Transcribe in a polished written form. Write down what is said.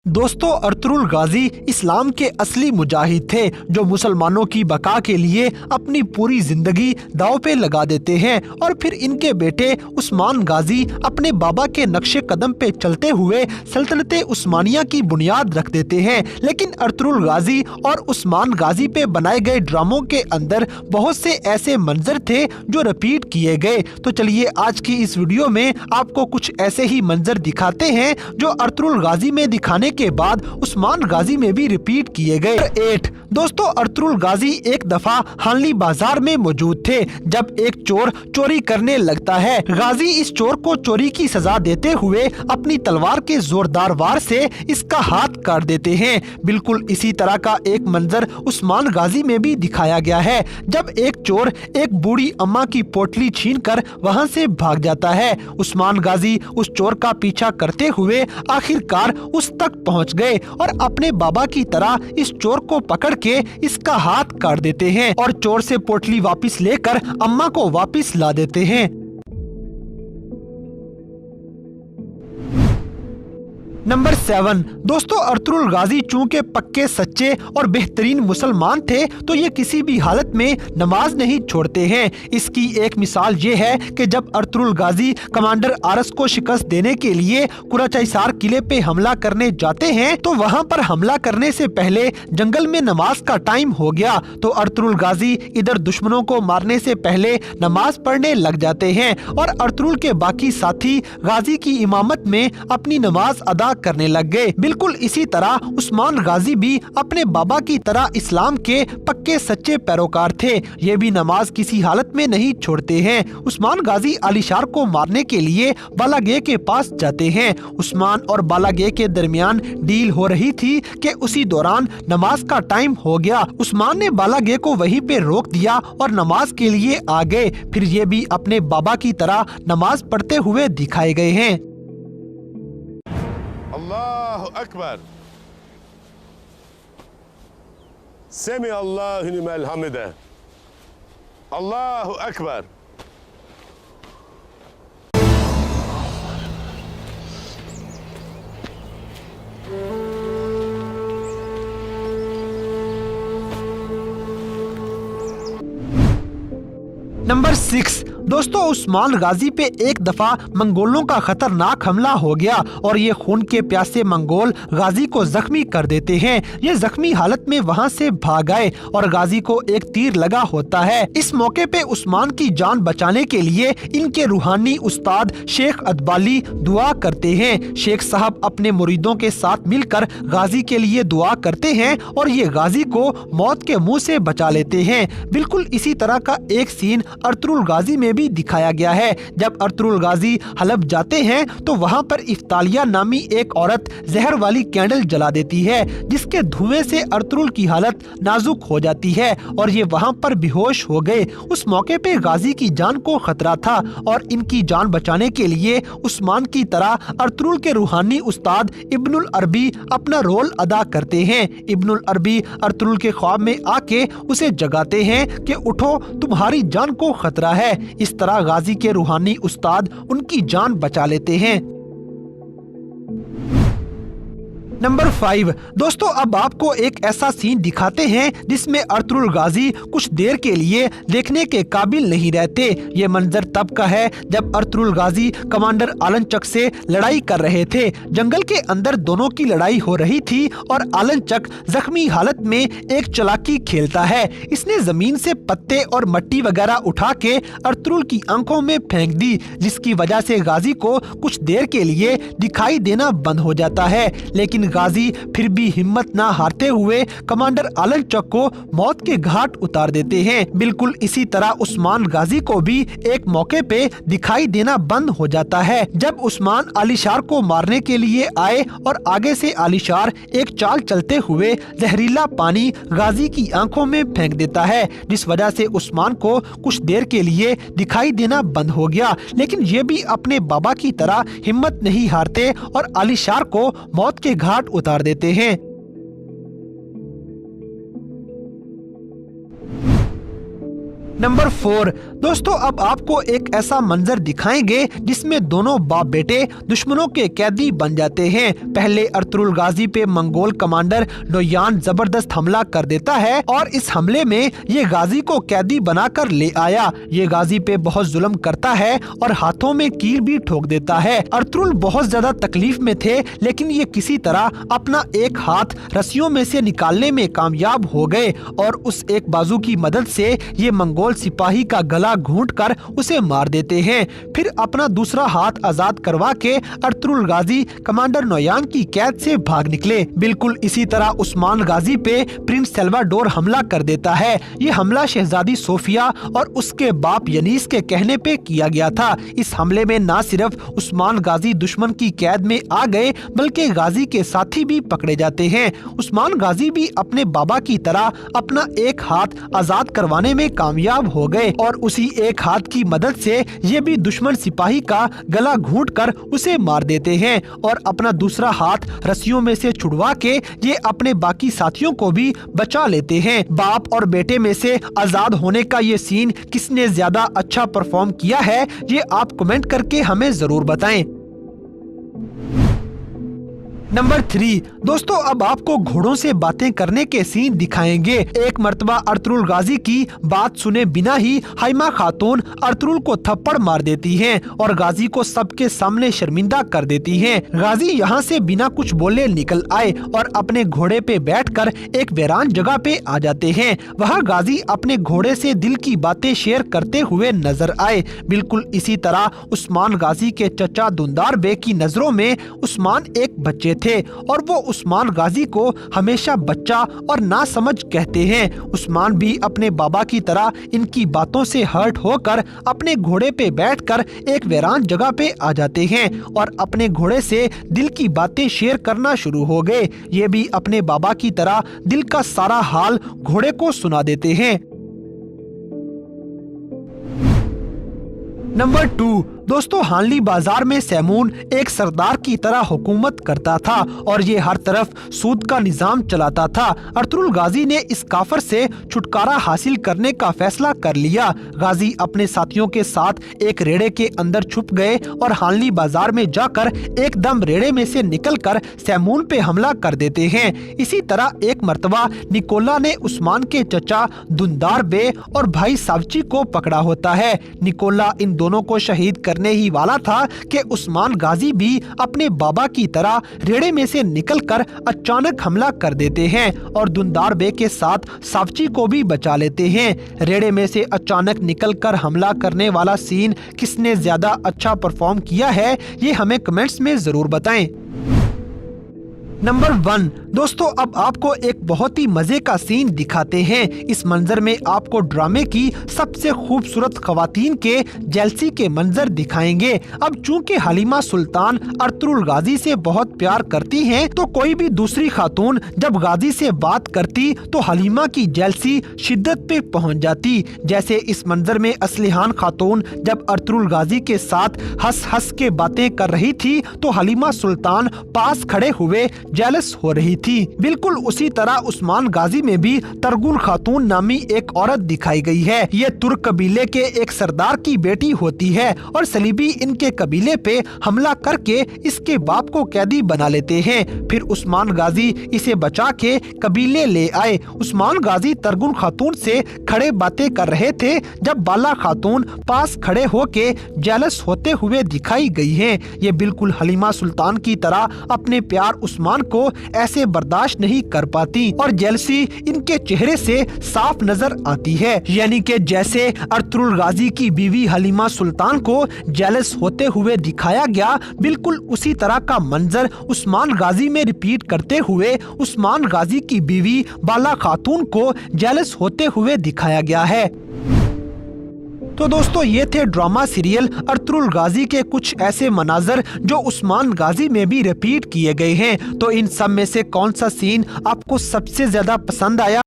दोस्तों, अर्तुगरुल गाजी इस्लाम के असली मुजाहिद थे जो मुसलमानों की बका के लिए अपनी पूरी जिंदगी दांव पे लगा देते हैं और फिर इनके बेटे उस्मान गाजी अपने बाबा के नक्शे कदम पे चलते हुए सल्तनते उस्मानिया की बुनियाद रख देते हैं। लेकिन अर्तुगरुल गाजी और उस्मान गाजी पे बनाए गए ड्रामों के अंदर बहुत से ऐसे मंजर थे जो रिपीट किए गए। तो चलिए आज की इस वीडियो में आपको कुछ ऐसे ही मंजर दिखाते हैं जो अर्तुगरुल गाजी में दिखाने के बाद उस्मान गाजी में भी रिपीट किए गए। 8 दोस्तों, अर्तुगरुल गाजी एक दफा हानली बाजार में मौजूद थे जब एक चोर चोरी करने लगता है। गाजी इस चोर को चोरी की सजा देते हुए अपनी तलवार के जोरदार वार से इसका हाथ काट देते हैं। बिल्कुल इसी तरह का एक मंजर उस्मान गाजी में भी दिखाया गया है जब एक चोर एक बूढ़ी अम्मा की पोटली छीनकर वहां से भाग जाता है। उस्मान गाजी उस चोर का पीछा करते हुए आखिरकार उस तक पहुंच गए और अपने बाबा की तरह इस चोर को पकड़ के इसका हाथ काट देते हैं और चोर से पोटली वापस लेकर अम्मा को वापस ला देते हैं। नंबर 7 दोस्तों, अर्तुगरुल गाजी चूंकि पक्के सच्चे और बेहतरीन मुसलमान थे तो ये किसी भी हालत में नमाज नहीं छोड़ते हैं। इसकी एक मिसाल ये है कि जब अर्तुगरुल गाजी कमांडर आरस को शिकस्त देने के लिए कुराचाइसार किले पे हमला करने जाते हैं तो वहां पर हमला करने से पहले जंगल में नमाज का टाइम हो गया तो अर्तुगरुल गाजी इधर दुश्मनों को मारने से पहले नमाज पढ़ने लग जाते हैं और अर्तुगरुल के बाकी साथी गाजी की इमामत में अपनी नमाज अदा करने लग गए। बिल्कुल इसी तरह उस्मान गाजी भी अपने बाबा की तरह इस्लाम के पक्के सच्चे पैरोकार थे। ये भी नमाज किसी हालत में नहीं छोड़ते हैं। उस्मान गाजी अलीशार को मारने के लिए बालागे के पास जाते हैं। उस्मान और बालागे के दरमियान डील हो रही थी कि उसी दौरान नमाज का टाइम हो गया। उस्मान ने बालागे को वहीं पे रोक दिया और नमाज के लिए आ गए। फिर ये भी अपने बाबा की तरह नमाज पढ़ते हुए दिखाए गए हैं। अल्लाहु अकबर, सेमी अल्लाहु लिमन हमिदा, अल्लाहु अकबर। नंबर 6 दोस्तों, उस्मान गाजी पे एक दफा मंगोलों का खतरनाक हमला हो गया और ये खून के प्यासे मंगोल गाजी को जख्मी कर देते हैं। ये जख्मी हालत में वहां से भाग आए और गाजी को एक तीर लगा होता है। इस मौके पे उस्मान की जान बचाने के लिए इनके रूहानी उस्ताद शेख अदबाली दुआ करते हैं। शेख साहब अपने मुरीदों के साथ मिलकर गाजी के लिए दुआ करते हैं और ये गाजी को मौत के मुंह से बचा लेते हैं। बिल्कुल इसी तरह का एक सीन अर्तुगरुल गाजी में भी दिखाया गया है। जब अर्तुगरुल गाजी हलब जाते हैं तो वहां पर इफ्तालिया नामी एक औरत जहर वाली कैंडल जला देती है जिसके धुएं से अर्तुगरुल की हालत नाजुक हो जाती है और ये वहां पर बेहोश हो गए। उस मौके पे गाजी की जान को खतरा था और इनकी जान बचाने के लिए उस्मान की तरह अर्तुगरुल के रूहानी उस्ताद इब्नुल अरबी अपना रोल अदा करते हैं। इब्नुल अरबी अर्तुगरुल के ख्वाब में आके उसे जगाते हैं कि उठो, तुम्हारी जान को खतरा है। इस तरह गाजी के रूहानी उस्ताद उनकी जान बचा लेते हैं। नंबर 5 दोस्तों, अब आपको एक ऐसा सीन दिखाते हैं जिसमें अर्तुगरुल गाजी कुछ देर के लिए देखने के काबिल नहीं रहते। ये मंजर तब का है जब अर्तुगरुल गाजी कमांडर आलनचक से लड़ाई कर रहे थे। जंगल के अंदर दोनों की लड़ाई हो रही थी और आलनचक जख्मी हालत में एक चालाकी खेलता है। इसने जमीन से पत्ते और मट्टी वगैरह उठा के अर्तुगरुल की आंखों में फेंक दी जिसकी वजह से गाजी को कुछ देर के लिए दिखाई देना बंद हो जाता है। लेकिन गाजी फिर भी हिम्मत ना हारते हुए कमांडर आलनचक को मौत के घाट उतार देते हैं। बिल्कुल इसी तरह उस्मान गाजी को भी एक मौके पे दिखाई देना बंद हो जाता है जब उस्मान अलीशार को मारने के लिए आए और आगे से अलीशार एक चाल चलते हुए जहरीला पानी गाजी की आंखों में फेंक देता है जिस वजह से उस्मान को कुछ देर के लिए दिखाई देना बंद हो गया। लेकिन ये भी अपने बाबा की तरह हिम्मत नहीं हारते और अलीशार को मौत के घाट उतार देते हैं। नंबर 4 दोस्तों, अब आपको एक ऐसा मंजर दिखाएंगे जिसमें दोनों बाप बेटे दुश्मनों के कैदी बन जाते हैं। पहले अर्तुगरुल गाजी पे मंगोल कमांडर नोयान जबरदस्त हमला कर देता है और इस हमले में ये गाजी को कैदी बनाकर ले आया। ये गाजी पे बहुत जुल्म करता है और हाथों में कील भी ठोक देता है। अर्तुगरुल बहुत ज्यादा तकलीफ में थे, लेकिन ये किसी तरह अपना एक हाथ रस्सियों में से निकालने में कामयाब हो गए और उस एक बाजू की मदद से ये मंगोल सिपाही का गला घूंटकर उसे मार देते हैं। फिर अपना दूसरा हाथ आजाद करवा के अर्तुगरुल गाजी कमांडर नोयान की कैद से भाग निकले। बिल्कुल इसी तरह उस्मान गाजी पे प्रिंस सल्वाडोर हमला कर देता है। ये हमला शहजादी सोफिया और उसके बाप यनीस के कहने पे किया गया था। इस हमले में न सिर्फ उस्मान गाजी दुश्मन की कैद में आ गए, बल्कि गाजी के साथी भी पकड़े जाते हैं। उस्मान गाजी भी अपने बाबा की तरह अपना एक हाथ आजाद करवाने में कामयाब हो गए और उसी एक हाथ की मदद से ये भी दुश्मन सिपाही का गला घूंटकर उसे मार देते हैं और अपना दूसरा हाथ रस्सियों में से छुड़वा के ये अपने बाकी साथियों को भी बचा लेते हैं। बाप और बेटे में से आजाद होने का ये सीन किसने ज्यादा अच्छा परफॉर्म किया है, ये आप कमेंट करके हमें जरूर बताएं। नंबर 3 दोस्तों, अब आपको घोड़ों से बातें करने के सीन दिखाएंगे। एक मर्तबा अर्तुगरुल गाजी की बात सुने बिना ही हाइमा खातून अर्तुगरुल को थप्पड़ मार देती हैं और गाजी को सबके सामने शर्मिंदा कर देती हैं। गाजी यहाँ से बिना कुछ बोले निकल आए और अपने घोड़े पे बैठकर एक वीरान जगह पे आ जाते हैं। वहाँ गाजी अपने घोड़े से दिल की बातें शेयर करते हुए नजर आए। बिल्कुल इसी तरह उस्मान गाजी के चचा दुंदार बे की नजरों में उस्मान एक बच्चे थे और वो उस्मान गाजी को हमेशा बच्चा और ना समझ कहते हैं। उस्मान भी अपने बाबा की तरह इनकी बातों से हर्ट होकर अपने घोड़े पे बैठकर एक वीरान जगह पे आ जाते हैं और अपने घोड़े से दिल की बातें शेयर करना शुरू हो गए। ये भी अपने बाबा की तरह दिल का सारा हाल घोड़े को सुना देते हैं। नंबर 2 दोस्तों, हानली बाजार में सैमून एक सरदार की तरह हुकूमत करता था और ये हर तरफ सूद का निजाम चलाता था। अर्तुगरुल गाजी ने इस काफर से छुटकारा हासिल करने का फैसला कर लिया। गाजी अपने साथियों के साथ एक रेड़े के अंदर छुप गए और हानली बाजार में जाकर एकदम रेड़े में से निकलकर सैमून पे हमला कर देते हैं। इसी तरह एक मर्तबा निकोला ने उस्मान के चचा दुंदार बे और भाई सावची को पकड़ा होता है। निकोला इन दोनों को शहीद करने ही वाला था कि उस्मान गाजी भी अपने बाबा की तरह रेड़े में से निकलकर अचानक हमला कर देते हैं और दुंदार बे के साथ सावची को भी बचा लेते हैं। रेड़े में से अचानक निकलकर हमला करने वाला सीन किसने ज्यादा अच्छा परफॉर्म किया है, ये हमें कमेंट्स में जरूर बताएं। नंबर 1 दोस्तों, अब आपको एक बहुत ही मजे का सीन दिखाते हैं। इस मंजर में आपको ड्रामे की सबसे खूबसूरत खवातीन के जेलसी के मंजर दिखाएंगे। अब चूंकि हलीमा सुल्तान अर्तुगरुल गाजी से बहुत प्यार करती हैं, तो कोई भी दूसरी खातून जब गाजी से बात करती तो हलीमा की जेलसी शिद्दत पे पहुंच जाती। जैसे इस मंजर में असलिहान खातून जब अर्तुगरुल गाजी के साथ हंस हंस के बातें कर रही थी तो हलीमा सुल्तान पास खड़े हुए जेलस हो रही थी। बिल्कुल उसी तरह उस्मान गाजी में भी तरगुल खातून नामी एक औरत दिखाई गई है। ये तुर्क कबीले के एक सरदार की बेटी होती है और सलीबी इनके कबीले पे हमला करके इसके बाप को कैदी बना लेते हैं। फिर उस्मान गाजी इसे बचा के कबीले ले आए। उस्मान गाजी तरगुल खातून से खड़े बातें कर रहे थे जब बाला खातून पास खड़े होके जेलस होते हुए दिखाई गई है। ये बिल्कुल हलीमा सुल्तान की तरह अपने प्यार उस्मान को ऐसे बर्दाश्त नहीं कर पाती और जेलसी इनके चेहरे से साफ नजर आती है। यानी कि जैसे अर्तुगरुल गाजी की बीवी हलीमा सुल्तान को जेलस होते हुए दिखाया गया, बिल्कुल उसी तरह का मंजर उस्मान गाजी में रिपीट करते हुए उस्मान गाजी की बीवी बाला खातून को जेलस होते हुए दिखाया गया है। तो दोस्तों, ये थे ड्रामा सीरियल अर्तुगरुल गाजी के कुछ ऐसे मनाजर जो उस्मान गाजी में भी रिपीट किए गए हैं। तो इन सब में से कौन सा सीन आपको सबसे ज्यादा पसंद आया?